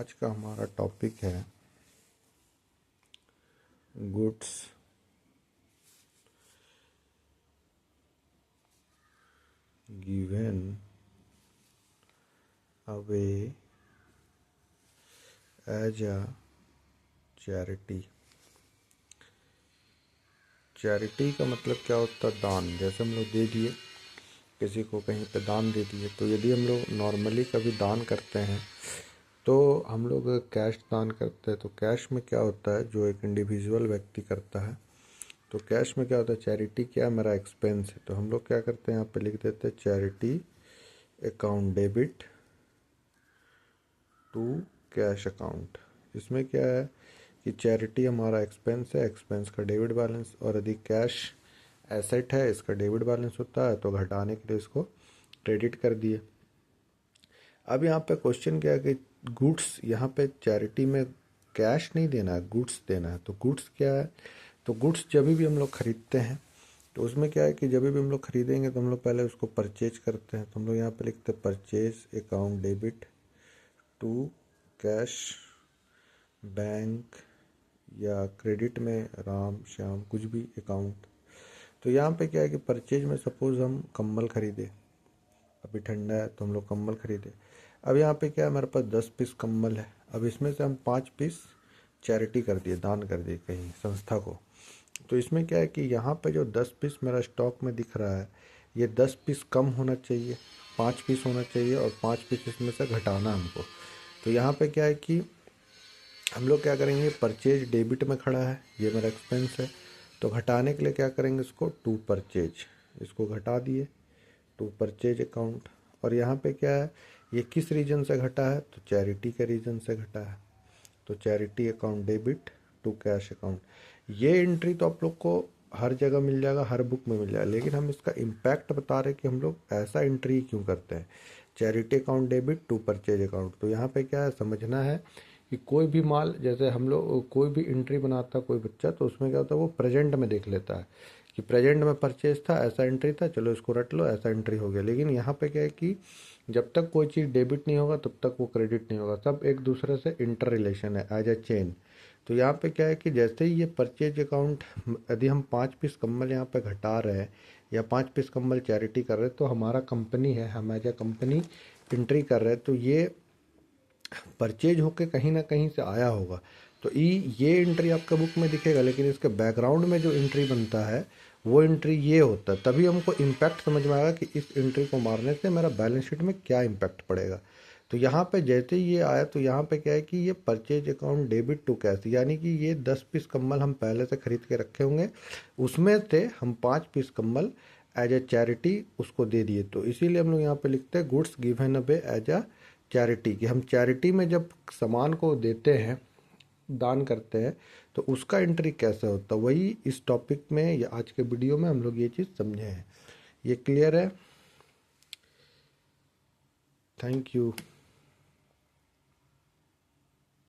आज का हमारा टॉपिक है goods given away as a charity. Charity का मतलब क्या होता है? दान। जैसे हम लोग दे दिए किसी को, कहीं पे दान दे दिए, तो यदि हम लोग नॉर्मली कभी दान करते हैं तो हम लोग कैश दान करते हैं, तो कैश में क्या होता है, जो एक इंडिविजुअल व्यक्ति करता है, तो कैश में क्या होता है, चैरिटी क्या है, मेरा एक्सपेंस है, तो हम लोग क्या करते हैं, यहाँ पे लिख देते हैं charity account debit to cash account. इसमें क्या है कि चैरिटी हमारा एक्सपेंस है, एक्सपेंस का डेबिट बैलेंस, और यदि कैश एसेट है, इसका डेबिट बैलेंस होता है, तो घटाने के लिए इसको क्रेडिट कर दिए। अब यहाँ पे क्वेश्चन क्या है कि गुड्स, यहाँ पे चैरिटी में कैश नहीं देना है, गुड्स देना है। तो गुड्स क्या है, तो गुड्स जब भी हम लोग खरीदते हैं तो उसमें क्या है कि जब भी हम लोग खरीदेंगे तो हम लोग पहले उसको परचेज करते हैं, तो हम लोग यहाँ पे लिखते हैं purchase account debit to cash bank या क्रेडिट में राम श्याम कुछ भी अकाउंट। तो यहाँ पे क्या है कि परचेज में सपोज हम कम्बल खरीदे, अभी ठंडा है तो हम लोग कम्बल खरीदे। अब यहाँ पे क्या है, हमारे पास 10 पीस कम्बल है, अब इसमें से हम 5 पीस चैरिटी कर दिए, दान कर दिए कहीं संस्था को। तो इसमें क्या है कि यहाँ पे जो 10 पीस मेरा स्टॉक में दिख रहा है, ये 10 पीस कम होना चाहिए, 5 पीस होना चाहिए, और 5 पीस इसमें से घटाना हमको। तो यहाँ पे क्या है कि हम लोग क्या करेंगे, परचेज डेबिट में खड़ा है, ये मेरा एक्सपेंस है, तो घटाने के लिए क्या करेंगे, इसको टू परचेज, इसको घटा दिए टू परचेज अकाउंट। और यहाँ पे क्या है, ये किस रीजन से घटा है, तो चैरिटी के रीजन से घटा है, तो charity account debit to cash account. ये एंट्री तो आप लोग को हर जगह मिल जाएगा, हर बुक में मिल जाएगा, लेकिन हम इसका इम्पैक्ट बता रहे कि हम लोग ऐसा एंट्री क्यों करते हैं, charity account debit to purchase account. तो यहाँ पे क्या है, समझना है कि कोई भी माल, जैसे हम लोग कोई भी एंट्री बनाता है कोई बच्चा, तो उसमें क्या होता है, वो प्रेजेंट में देख लेता है कि प्रेजेंट में परचेज था, ऐसा एंट्री था, चलो इसको रट लो, ऐसा एंट्री हो गया। लेकिन यहाँ पे क्या है कि जब तक कोई चीज़ डेबिट नहीं होगा तब तक वो क्रेडिट नहीं होगा, सब एक दूसरे से इंटर रिलेशन है, एज ए चेन। तो यहाँ पे क्या है कि जैसे ही ये परचेज अकाउंट, यदि हम 5 पीस कम्बल यहाँ पे घटा रहे हैं या 5 पीस कम्बल चैरिटी कर रहे हैं, तो हमारा कंपनी है, हम एज ए कंपनी एंट्री कर रहे हैं, तो ये परचेज होके कहीं ना कहीं से आया होगा। तो ये एंट्री आपका बुक में दिखेगा, लेकिन इसके बैकग्राउंड में जो एंट्री बनता है वो एंट्री ये होता है, तभी हमको इम्पैक्ट समझ में आएगा कि इस एंट्री को मारने से मेरा बैलेंस शीट में क्या इम्पैक्ट पड़ेगा। तो यहाँ पे जैसे ही ये आया, तो यहाँ पे क्या है कि ये purchase account debit to cash, यानी कि ये 10 पीस कम्बल हम पहले से खरीद के रखे होंगे, उसमें से हम 5 पीस कम्बल एज ए चैरिटी उसको दे दिए। तो इसीलिए हम लोग यहाँ पे लिखते हैं goods given away as a charity, कि हम चैरिटी में जब सामान को देते हैं, दान करते हैं, तो उसका एंट्री कैसे होता है, वही इस टॉपिक में या आज के वीडियो में हम लोग ये चीज़ समझे हैं। ये क्लियर है? Thank you.